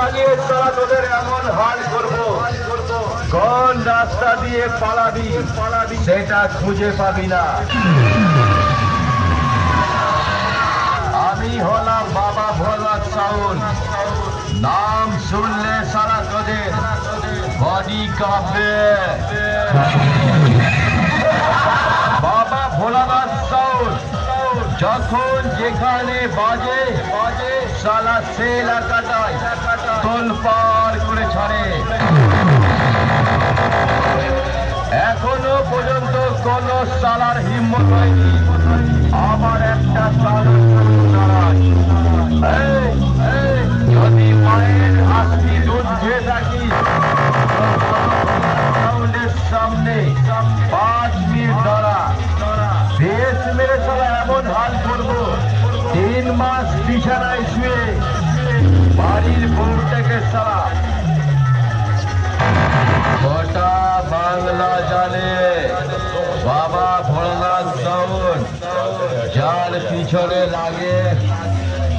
চালিয়ে তারা তোদের এমন হাল করবো, কোন রাস্তা দিয়ে পালাবি সেটা খুঁজে পাবি না। আমি হলাম বাবা ভোলা সাউন্ড, নাম শুনলে সারা তোদের বডি কাঁপবে। বাবা ভোলানাথ সাউন্ড যখন যেখানে বাজে সালা সে এলাকাটায় তোলপাড় করে ছাড়ে। এখনো পর্যন্ত কোন সালার হিম্মত হয়নি আমার একটা যদি মায়ের আস্তি দুধ খেয়ে থাকি সামনে 5 মিনিট ধরা বেশ মেরে সালা এমন হাল করবো 3 মাস বিছানায় শুয়ে বাড়ির বউটাকে সালা গোটা বাংলা জানে বাবা ভোলানাথ সাউন্ড যার পিছনে লাগে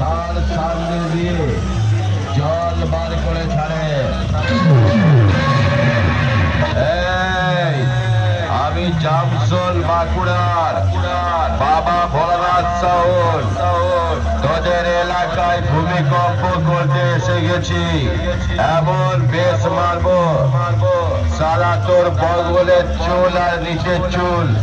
তার সামনে দিয়ে জল বার করে ছাড়ে। আমি জামসল বাঁকুড়ার বাবা ভোলানাথ সাউন্ড তোদের এলাকায় ভূমিকম্প করতে এসে গেছি। এমন বেশ মারবো সালা তোর বগলের চুল আর নিচের চুল